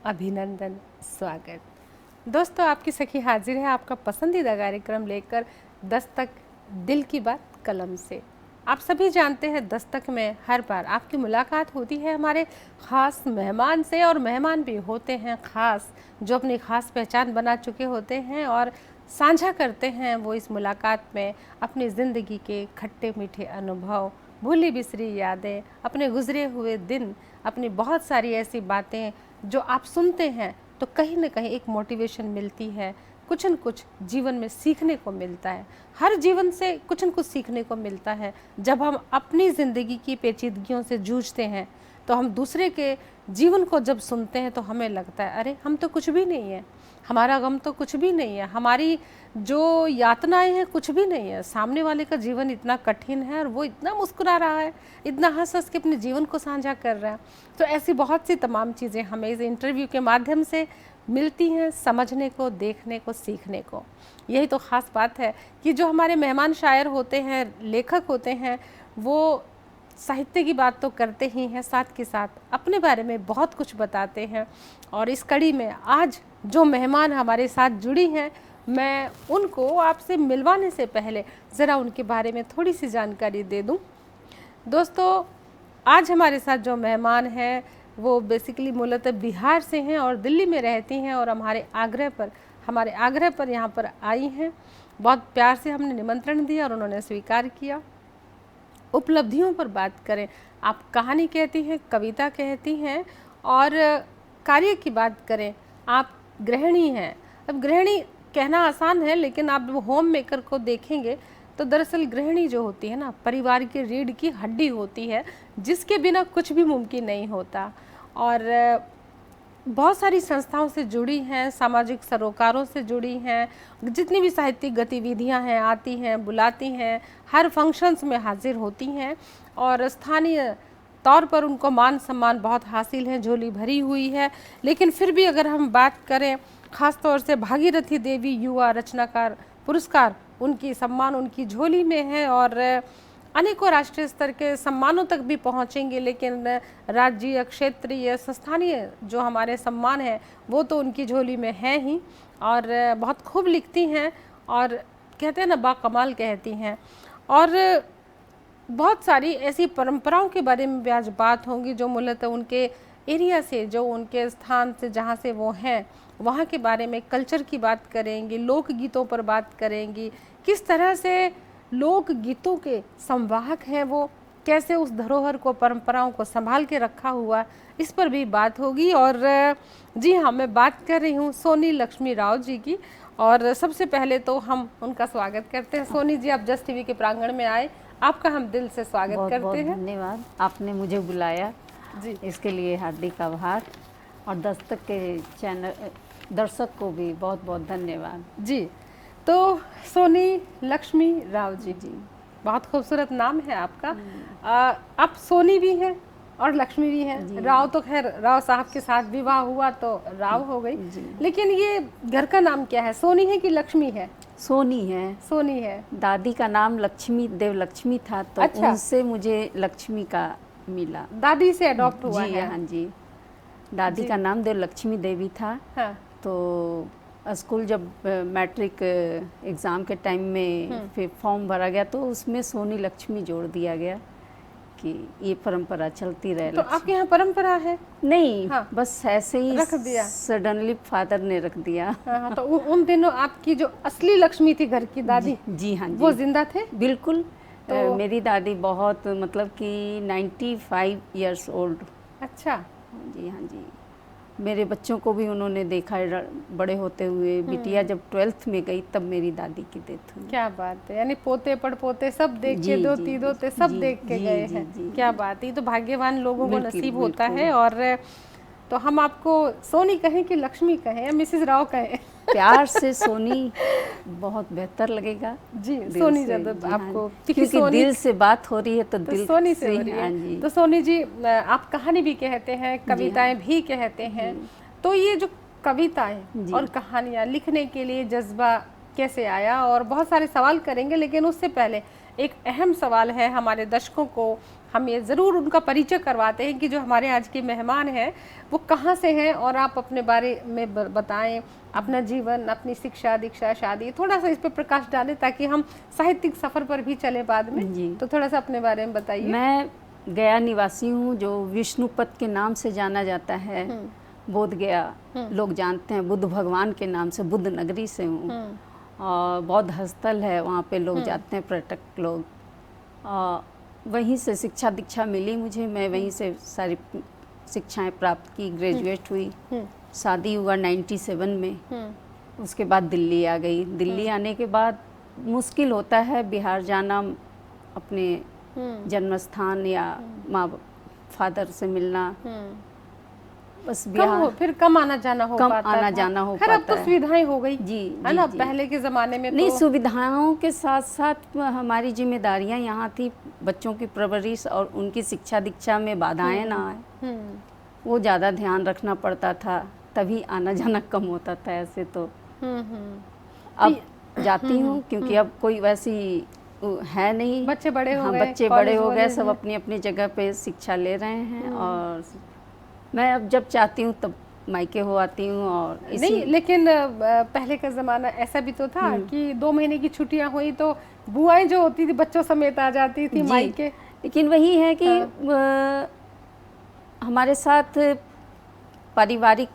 अभिनंदन, स्वागत। दोस्तों, आपकी सखी हाजिर है आपका पसंदीदा कार्यक्रम लेकर, दस्तक दिल की बात कलम से। आप सभी जानते हैं दस्तक में हर बार आपकी मुलाकात होती है हमारे ख़ास मेहमान से, और मेहमान भी होते हैं ख़ास, जो अपनी ख़ास पहचान बना चुके होते हैं और साझा करते हैं वो इस मुलाकात में अपनी ज़िंदगी के खट्टे मीठे अनुभव, भूली बिसरी यादें, अपने गुजरे हुए दिन, अपनी बहुत सारी ऐसी बातें जो आप सुनते हैं तो कहीं ना कहीं एक मोटिवेशन मिलती है, कुछ न कुछ जीवन में सीखने को मिलता है। हर जीवन से कुछ न कुछ सीखने को मिलता है। जब हम अपनी ज़िंदगी की पेचीदगियों से जूझते हैं तो हम दूसरे के जीवन को जब सुनते हैं तो हमें लगता है अरे हम तो कुछ भी नहीं है, हमारा गम तो कुछ भी नहीं है, हमारी जो यातनाएं हैं कुछ भी नहीं है, सामने वाले का जीवन इतना कठिन है और वो इतना मुस्कुरा रहा है, इतना हंस हंस के अपने जीवन को साझा कर रहा है। तो ऐसी बहुत सी तमाम चीज़ें हमें इस इंटरव्यू के माध्यम से मिलती हैं, समझने को, देखने को, सीखने को। यही तो ख़ास बात है कि जो हमारे मेहमान शायर होते हैं, लेखक होते हैं, वो साहित्य की बात तो करते ही हैं, साथ के साथ अपने बारे में बहुत कुछ बताते हैं। और इस कड़ी में आज जो मेहमान हमारे साथ जुड़ी हैं, मैं उनको आपसे मिलवाने से पहले ज़रा उनके बारे में थोड़ी सी जानकारी दे दूं। दोस्तों, आज हमारे साथ जो मेहमान हैं वो बेसिकली मूलतः बिहार से हैं और दिल्ली में रहती हैं, और हमारे आग्रह पर यहाँ पर आई हैं। बहुत प्यार से हमने निमंत्रण दिया और उन्होंने स्वीकार किया। उपलब्धियों पर बात करें, आप कहानी कहती हैं, कविता कहती हैं, और कार्य की बात करें, आप गृहिणी हैं। अब गृहिणी कहना आसान है, लेकिन आप जब होम मेकर को देखेंगे तो दरअसल गृहिणी जो होती है ना, परिवार की रीढ़ की हड्डी होती है, जिसके बिना कुछ भी मुमकिन नहीं होता। और बहुत सारी संस्थाओं से जुड़ी हैं, सामाजिक सरोकारों से जुड़ी हैं, जितनी भी साहित्यिक गतिविधियां हैं आती हैं, बुलाती हैं, हर फंक्शंस में हाजिर होती हैं, और स्थानीय तौर पर उनको मान सम्मान बहुत हासिल है, झोली भरी हुई है। लेकिन फिर भी अगर हम बात करें ख़ास तौर से भागीरथी देवी युवा रचनाकार पुरस्कार, उनकी सम्मान उनकी झोली में है, और अनेकों राष्ट्रीय स्तर के सम्मानों तक भी पहुंचेंगे, लेकिन राज्य, क्षेत्रीय, संस्थानीय जो हमारे सम्मान हैं वो तो उनकी झोली में है ही। और बहुत खूब लिखती हैं, और कहते हैं ना, बाकमाल कहती हैं। और बहुत सारी ऐसी परंपराओं के बारे में भी आज बात होगी जो मूलतः उनके एरिया से, जो उनके स्थान से, जहाँ से वो हैं, वहाँ के बारे में, कल्चर की बात करेंगी, लोकगीतों पर बात करेंगी, किस तरह से लोक गीतों के संवाहक हैं वो, कैसे उस धरोहर को, परंपराओं को संभाल के रखा हुआ, इस पर भी बात होगी। और जी हाँ, मैं बात कर रही हूँ सोनी लक्ष्मी राव जी की, और सबसे पहले तो हम उनका स्वागत करते हैं। सोनी जी, आप जस्ट टीवी के प्रांगण में आए, आपका हम दिल से स्वागत करते हैं। धन्यवाद, आपने मुझे बुलाया जी, इसके लिए हार्दिक आभार, और दस्तक के चैनल दर्शक को भी बहुत बहुत धन्यवाद। जी, तो सोनी लक्ष्मी राव जी, बहुत खूबसूरत नाम है आपका। आप सोनी भी हैं और लक्ष्मी भी हैं। राव तो खैर राव साहब के साथ विवाह हुआ तो राव हो गई, लेकिन ये घर का नाम क्या है, सोनी है कि लक्ष्मी है? सोनी है। सोनी है। दादी का नाम लक्ष्मी देव लक्ष्मी था, तो अच्छा, उनसे मुझे लक्ष्मी का मिला। दादी से अडॉप्ट हुआ जी है? हाँ जी, दादी का नाम देव लक्ष्मी देवी था। हाँ। तो स्कूल जब मैट्रिक एग्ज़ाम के टाइम में फिर फॉर्म भरा गया तो उसमें सोनी लक्ष्मी जोड़ दिया गया कि ये परंपरा चलती रहे। तो आपके यहाँ परंपरा है? नहीं, हाँ, बस ऐसे ही रख दिया, सडनली फादर ने रख दिया। हाँ, तो उन दिनों आपकी जो असली लक्ष्मी थी घर की दादी, जी हाँ जी, वो जिंदा थे? बिल्कुल। तो मेरी दादी बहुत, मतलब कि 95 इयर्स ओल्ड। अच्छा। जी हाँ जी, मेरे बच्चों को भी उन्होंने देखा है बड़े होते हुए। बिटिया जब 12th में गई तब मेरी दादी की डेथ हुई। क्या बात है, यानी पोते पड़पोते सब देख के, दोती दोते सब देख के गए हैं। क्या बात है, ये तो भाग्यवान लोगों को नसीब होता है। और तो हम आपको सोनी कहें कि लक्ष्मी कहें या मिसेस राव कहें? प्यार से सोनी बहुत बेहतर लगेगा। जी, सोनी जब आपको, क्योंकि दिल से बात हो रही है तो दिल सोनी से हो रही है। तो सोनी जी, आप कहानी भी कहते हैं, कविताएं भी कहते हैं, तो ये जो कविताएं और कहानियां लिखने के लिए जज्बा कैसे आया, और बहुत सारे सवाल करेंगे, लेकिन उससे पहले एक अहम सवाल है हमारे दर्शकों को, हम ये ज़रूर उनका परिचय करवाते हैं कि जो हमारे आज के मेहमान हैं वो कहाँ से हैं, और आप अपने बारे में बताएं, अपना जीवन, अपनी शिक्षा दीक्षा, शादी, थोड़ा सा इस पे प्रकाश डालें ताकि हम साहित्यिक सफ़र पर भी चले बाद में जी। तो थोड़ा सा अपने बारे में बताइए। मैं गया निवासी हूँ, जो विष्णुपद के नाम से जाना जाता है। बोध गया लोग जानते हैं बुद्ध भगवान के नाम से, बुद्ध नगरी से हूँ, और बौद्ध हस्तल है, वहाँ पे लोग जाते हैं, पर्यटक लोग। वहीं से शिक्षा दीक्षा मिली मुझे, मैं वहीं से सारी शिक्षाएं प्राप्त की, ग्रेजुएट हुई। शादी हुआ 97 में। उसके बाद दिल्ली आ गई। दिल्ली आने के बाद मुश्किल होता है बिहार जाना, अपने जन्म स्थान या माँ फादर से मिलना। बस बिहार फिर कम आना जाना हो कम पाता आना था। जाना हो खैर, पाता अब तो है। सुविधाएं हो गई जी, है जी, ना, जी। पहले के ज़माने में नहीं, तो सुविधाओं के साथ साथ हमारी जिम्मेदारियां यहाँ थी, बच्चों की परवरिश और उनकी शिक्षा दीक्षा में बाधाएं ना आए, वो ज़्यादा ध्यान रखना पड़ता था, तभी आना जाना कम होता था। ऐसे तो अब जाती हूँ क्योंकि अब कोई वैसी है नहीं, बच्चे बड़े हो हाँ, गए, बच्चे बड़े हो गए, सब अपनी अपनी जगह पे शिक्षा ले रहे हैं, और मैं अब जब चाहती हूँ तब मायके हो आती हूँ। और नहीं, लेकिन पहले का ज़माना ऐसा भी तो था कि 2 महीने की छुट्टियां हुई तो बुआएं जो होती थी बच्चों समेत आ जाती थी मायके। लेकिन वही है कि हमारे साथ पारिवारिक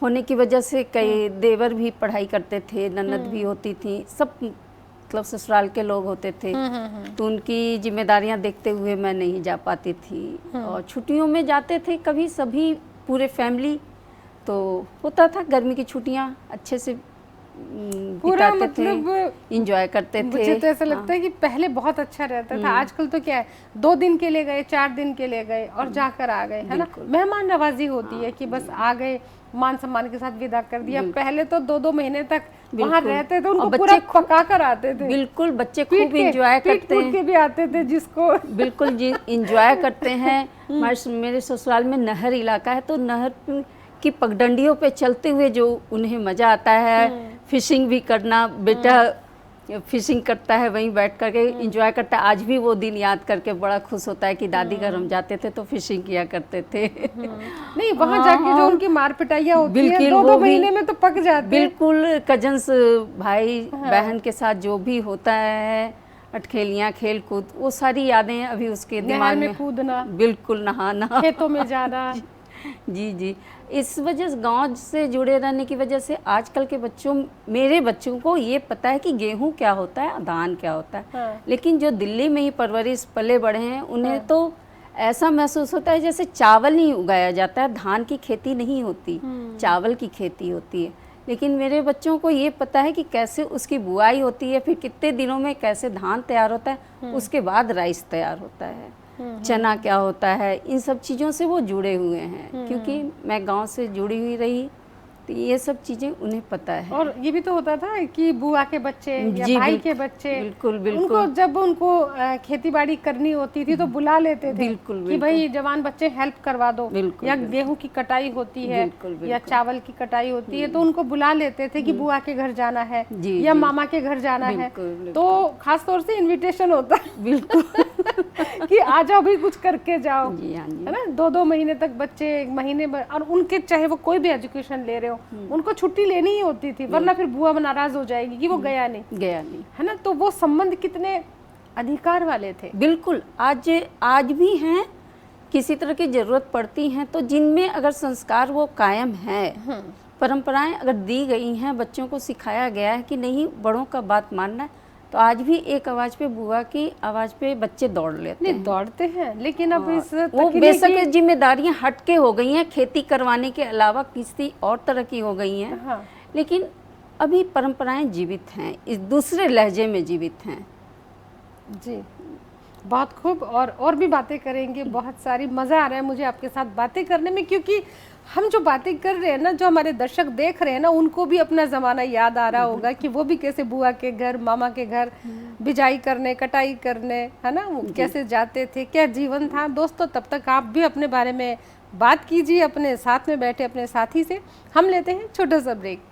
होने की वजह से कई देवर भी पढ़ाई करते थे, ननद भी होती थी, सब मतलब ससुराल के लोग होते थे, तो उनकी जिम्मेदारियां देखते हुए मैं नहीं जा पाती थी। और छुट्टियों में जाते थे कभी सभी पूरे फैमिली, तो होता था गर्मी की छुट्टियां अच्छे से पूरा बिताते थे, एंजॉय करते थे। मुझे तो ऐसा लगता है कि पहले बहुत अच्छा रहता था। आजकल तो क्या है, 2 दिन के लिए गए, 4 दिन के लिए गए और जाकर आ गए, है ना। मेहमान नवाजी होती है कि बस आ गए, मान सम्मान के साथ विदा कर दिया। पहले तो 2-2 महीने तक वहाँ रहते थे, उनको पूरा पका कर आते थे। बिल्कुल, बच्चे खूब एंजॉय करते हैं, के भी आते थे जिसको बिल्कुल जी एंजॉय करते हैं। मेरे ससुराल में नहर इलाका है, तो नहर की पगडंडियों पे चलते हुए जो उन्हें मज़ा आता है, फिशिंग भी करना, बेटा फिशिंग करता है वहीं बैठ करके एंजॉय करता है। आज भी वो दिन याद करके बड़ा खुश होता है कि दादी घर हम जाते थे तो फिशिंग किया करते थे। नहीं, वहाँ जाके जो उनकी मार पिटाइयाँ होती है 2-2 महीने में तो पक जाते हैं। बिल्कुल, कजन्स भाई बहन के साथ जो भी होता है, अटखेलियाँ, खेल कूद, वो सारी यादें अभी उसके दिमाग में कूदना, बिल्कुल नहाना, खेतों में जाना। जी जी, इस वजह से गांव से जुड़े रहने की वजह से आजकल के बच्चों, मेरे बच्चों को ये पता है कि गेहूं क्या होता है, धान क्या होता है। हाँ। लेकिन जो दिल्ली में ही परवरिश पले बढ़े हैं उन्हें हाँ। तो ऐसा महसूस होता है जैसे चावल ही उगाया जाता है, धान की खेती नहीं होती, चावल की खेती होती है। लेकिन मेरे बच्चों को ये पता है कि कैसे उसकी बुआई होती है, फिर कितने दिनों में कैसे धान तैयार होता है, उसके बाद राइस तैयार होता है, चना क्या होता है, इन सब चीज़ों से वो जुड़े हुए हैं। क्योंकि मैं गांव से जुड़ी हुई रही, तो ये सब चीज़ें उन्हें पता है। और ये भी तो होता था कि बुआ के बच्चे या भाई के बच्चे, बिल्कुल बिल्कुल, उनको जब उनको खेती बाड़ी करनी होती थी तो बुला लेते थे, बिल्कुल कि भाई जवान बच्चे हेल्प करवा दो, या गेहूं की कटाई होती है या चावल की कटाई होती है तो उनको बुला लेते थे कि बुआ के घर जाना है या मामा के घर जाना है। तो खास तौर से इन्विटेशन होता है बिल्कुल कि आ जाओ भी कुछ करके जाओ, है ना। 2-2 महीने तक बच्चे, महीने भर, और उनके चाहे वो कोई भी एजुकेशन ले रहे हो, उनको छुट्टी लेनी ही होती थी, वरना फिर बुआ नाराज हो जाएगी कि वो गया नहीं, है ना। तो वो संबंध कितने अधिकार वाले थे। बिल्कुल, आज भी हैं, किसी तरह की जरूरत पड़ती है तो जिनमें अगर संस्कार वो कायम है, परंपराएं अगर दी गई हैं, बच्चों को सिखाया गया है कि नहीं बड़ों का बात मानना है, तो आज भी एक आवाज पे, बुआ की आवाज पे बच्चे दौड़ लेते हैं। दौड़ते हैं, लेकिन अब इस वो बेशक जिम्मेदारियां हटके हो गई हैं, खेती करवाने के अलावा किसी और तरह की हो गई हैं। हाँ। लेकिन अभी परंपराएं जीवित हैं, इस दूसरे लहजे में जीवित हैं। जी, बहुत खूब। और भी बातें करेंगे, बहुत सारी, मज़ा आ रहा है मुझे आपके साथ बातें करने में, क्योंकि हम जो बातें कर रहे हैं ना, जो हमारे दर्शक देख रहे हैं ना, उनको भी अपना ज़माना याद आ रहा होगा कि वो भी कैसे बुआ के घर, मामा के घर बिजाई करने, कटाई करने, है ना, वो कैसे जाते थे, क्या जीवन था। दोस्तों, तब तक आप भी अपने बारे में बात कीजिए अपने साथ में बैठे अपने साथी से। हम लेते हैं छोटा सा ब्रेक।